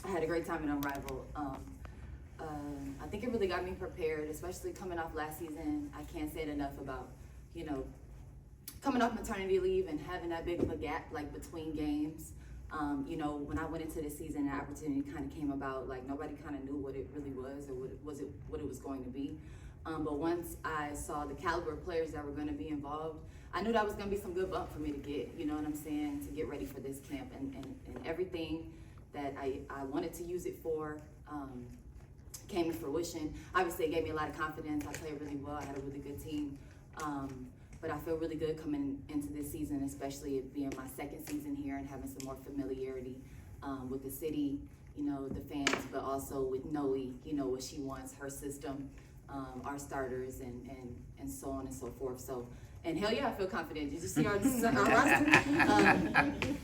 I had a great time in Unrivaled. I think it really got me prepared, especially coming off last season. I can't say it enough about, you know, coming off maternity leave and having that big of a gap like between games. You know, when I went into this season, the opportunity kind of came about. Like nobody kind of knew what it really was or what it was going to be. But once I saw the caliber of players that were going to be involved, I knew that was going to be some good bump for me to get. You know what I'm saying? To get ready for this camp and everything that I wanted to use it for. Came to fruition. Obviously, it gave me a lot of confidence. I played really well. I had a really good team. But I feel really good coming into this season, especially it being my second season here and having some more familiarity with the city, you know, the fans, but also with Noe, you know, what she wants, her system, our starters, and so on and so forth. So, and hell yeah, I feel confident. Did you see our roster?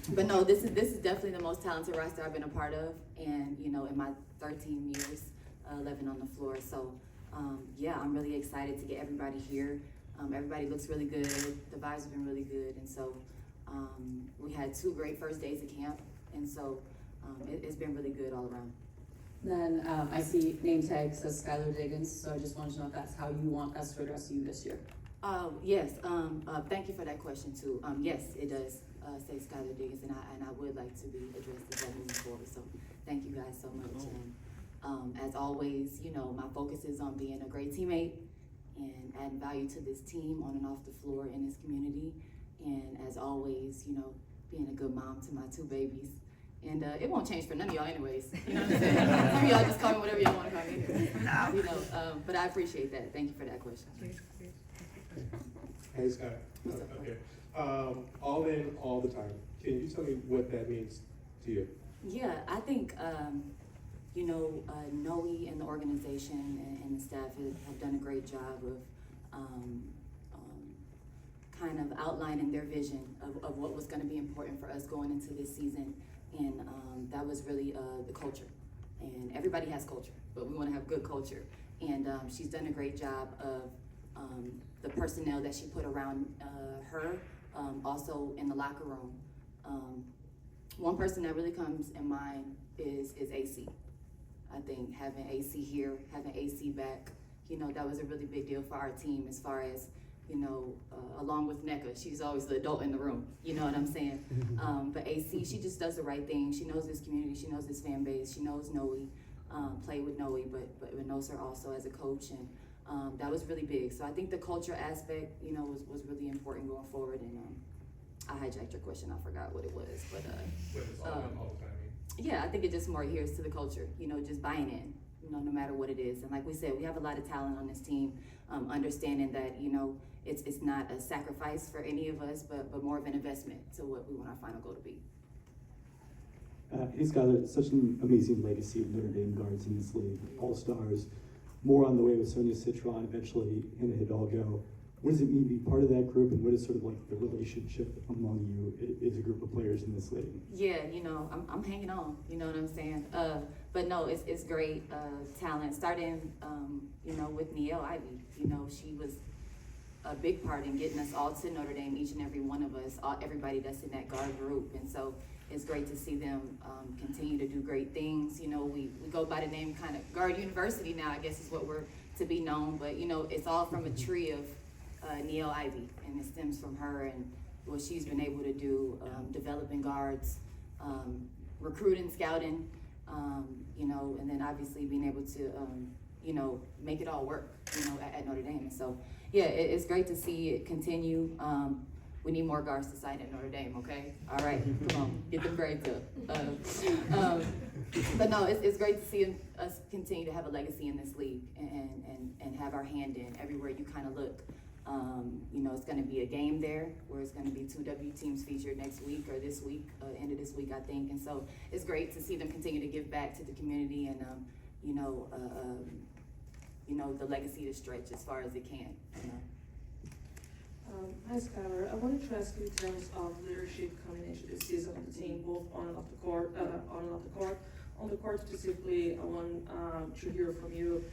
But no, this is definitely the most talented roster I've been a part of, and you know, in my 13 years, 11 on the floor. So, yeah, I'm really excited to get everybody here. Everybody looks really good. The vibes have been really good, and so we had 2 great first days of camp, and so it's been really good all around. Then I see name tag says Skyla Diggins, so I just wanted to know if that's how you want us to address you this year. Yes. Thank you for that question too. Yes, it does say Skyla Diggins, and I would like to be addressed as that moving forward. So thank you guys so much. And as always, you know, my focus is on being a great teammate and adding value to this team on and off the floor in this community. And as always, you know, being a good mom to my 2 babies. And it won't change for none of y'all anyways. You know what I'm saying? Some of y'all just call me whatever y'all want to call me. You know, but I appreciate that. Thank you for that question. Hey, Scott. Okay. All in, all the time. Can you tell me what that means to you? Yeah, I think, you know, Noe and the organization and the staff have done a great job of kind of outlining their vision of what was going to be important for us going into this season. And that was really the culture. And everybody has culture, but we want to have good culture. And she's done a great job of the personnel that she put around her, also in the locker room. One person that really comes in mind is AC. I think having AC here, having AC back, you know, that was a really big deal for our team as far as, you know, along with NECA, she's always the adult in the room, you know what I'm saying? But AC, she just does the right thing. She knows this community, she knows this fan base, she knows Noe, played with Noe, but knows her also as a coach, and that was really big. So I think the culture aspect, you know, was really important going forward, and I hijacked your question, I forgot what it was, but all the time. yeah, I think it just more adheres to the culture, you know, just buying in, you know, no matter what it is. And like we said, we have a lot of talent on this team, understanding that, you know, it's not a sacrifice for any of us, but more of an investment to what we want our final goal to be. Hey Skyla, such an amazing legacy of Notre Dame guards in this league, all-stars, more on the way with Sonia Citron, eventually Hannah Hidalgo. What does it mean to be part of that group, and what is sort of like the relationship among you as a group of players in this league? Yeah, you know, I'm hanging on, you know what I'm saying? But no, it's great talent, starting, you know, with Niele Ivy. You know, she was a big part in getting us all to Notre Dame, each and every one of us, everybody that's in that guard group. And so it's great to see them continue to do great things. You know, we go by the name kind of Guard University now, I guess is what we're to be known. But, you know, it's all from a tree of Niele Ivy, and it stems from her and what she's been able to do, developing guards, recruiting, scouting, you know, and then obviously being able to, you know, make it all work, you know, at Notre Dame. And so, yeah, it's great to see it continue. We need more guards to sign at Notre Dame, okay? All right, come on, get them grades up. But no, it's great to see us continue to have a legacy in this league and have our hand in everywhere you kind of look. You know, it's going to be a game there where it's going to be 2 W teams featured next week or this week, end of this week, I think. And so it's great to see them continue to give back to the community and, you know, the legacy to stretch as far as it can. You know? Hi, Skylar. I wanted to ask you in terms of leadership coming into the season of the team, both on and off the court. On the court specifically, I want to hear from you.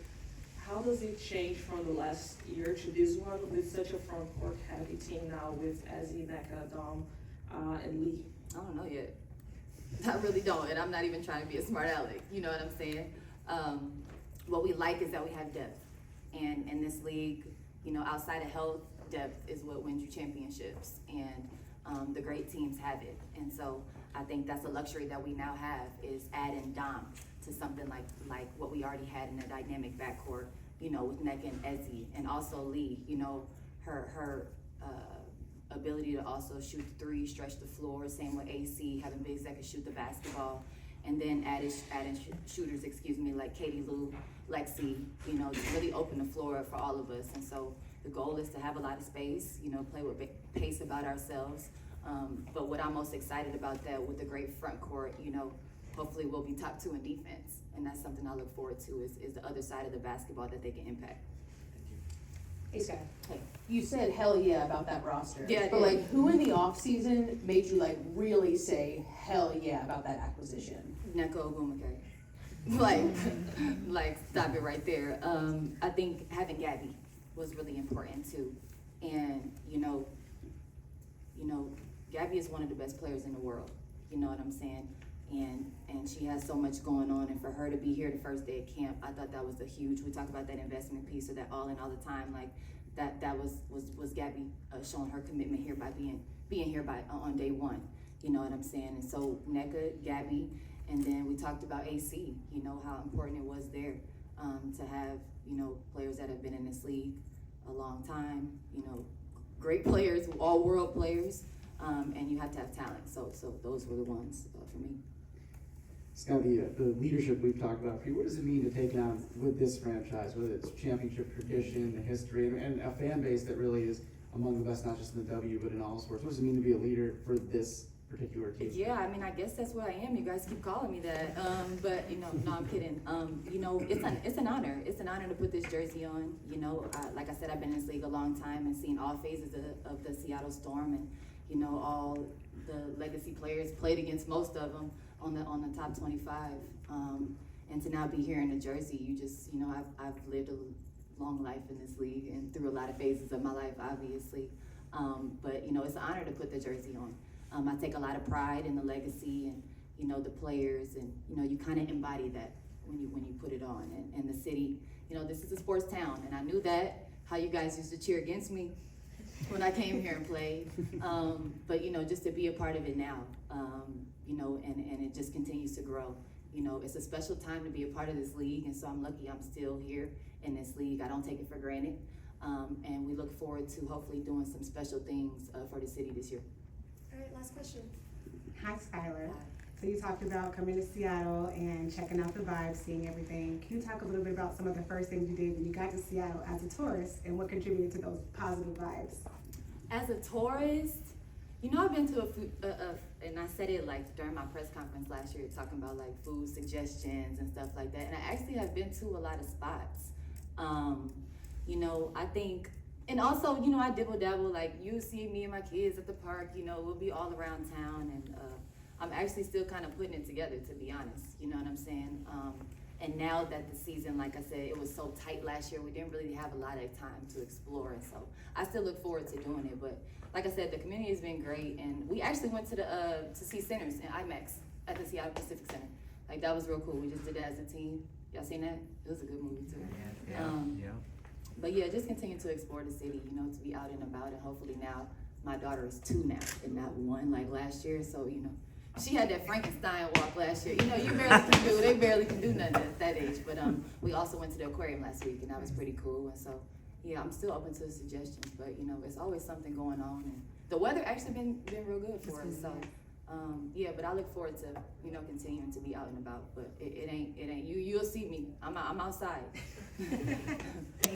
How does it change from the last year to this one with such a front court heavy team now with Azzy, Neka, Dom, and Lee? I don't know yet. I really don't, and I'm not even trying to be a smart aleck, you know what I'm saying? What we like is that we have depth, and in this league, you know, outside of health, depth is what wins you championships, and the great teams have it. And so I think that's a luxury that we now have, is adding Dom to something like what we already had in a dynamic backcourt, you know, with Nneka and Ezzy, and also Lee, you know, her ability to also shoot the three, stretch the floor, same with AC, having bigs that can shoot the basketball, and then adding shooters, like Katie Lou, Lexi, you know, to really open the floor up for all of us. And so the goal is to have a lot of space, you know, play with pace about ourselves. But what I'm most excited about that with the great front court, you know, hopefully we'll be top 2 in defense. And that's something I look forward to, is the other side of the basketball that they can impact. Hey, Sky. Hey. You said hell yeah about that roster. Yeah, I But did. like, who in the off season made you like really say hell yeah about that acquisition? Nneka Ogwumike. like, stop it right there. I think having Gabby was really important too. And, you know, Gabby is one of the best players in the world. You know what I'm saying? And she has so much going on, and for her to be here the first day of camp, I thought that was we talk about that investment piece, or that all in all the time, like that was Gabby showing her commitment here by being here on day one. You know what I'm saying? And so Nneka, Gabby, and then we talked about AC, you know, how important it was there to have, you know, players that have been in this league a long time, you know, great players, all world players, and you have to have talent. So those were the ones for me. Scott, the leadership we've talked about for you, what does it mean to take on with this franchise, whether it's championship tradition, the history, and a fan base that really is among the best, not just in the W, but in all sports? What does it mean to be a leader for this particular team? Yeah, I mean, I guess that's what I am. You guys keep calling me that, but you know, no, I'm kidding. You know, it's an honor. It's an honor to put this jersey on. You know, like I said, I've been in this league a long time and seen all phases of the Seattle Storm, and you know, all the legacy players, played against most of them on the top 25. And to now be here in the jersey, you know, I've lived a long life in this league and through a lot of phases of my life, obviously. But you know, it's an honor to put the jersey on. I take a lot of pride in the legacy and, you know, the players, and, you know, you kind of embody that when you put it on. And the city, you know, this is a sports town, and I knew that, how you guys used to cheer against me when I came here and played. But, you know, just to be a part of it now, you know, and it just continues to grow. You know, it's a special time to be a part of this league, and so I'm lucky I'm still here in this league. I don't take it for granted. And we look forward to hopefully doing some special things for the city this year. All right, last question. Hi, Skylar. So you talked about coming to Seattle and checking out the vibes, seeing everything. Can you talk a little bit about some of the first things you did when you got to Seattle as a tourist, and what contributed to those positive vibes? As a tourist, you know, I've been to and I said it like during my press conference last year, talking about like food suggestions and stuff like that. And I actually have been to a lot of spots. You know, I think, and also, you know, I dibble dabble, like you see me and my kids at the park, you know, we'll be all around town, and I'm actually still kind of putting it together, to be honest, you know what I'm saying? And now that the season, like I said, it was so tight last year, we didn't really have a lot of time to explore, and so I still look forward to doing it. But like I said, the community has been great, and we actually went to to see Sinners in IMAX at the Seattle Pacific Center. Like, that was real cool. We just did that as a team. Y'all seen that? It was a good movie too. Yeah. But yeah, just continue to explore the city, you know, to be out and about, and hopefully now, my daughter is 2 now and not 1 like last year, so, you know, she had that Frankenstein walk last year. You know, they barely can do nothing at that age. But we also went to the aquarium last week, and that was pretty cool. And so, yeah, I'm still open to the suggestions, but you know, there's always something going on. And the weather actually been real good for us. So, yeah, but I look forward to, you know, continuing to be out and about. But it ain't you'll see me. I'm outside.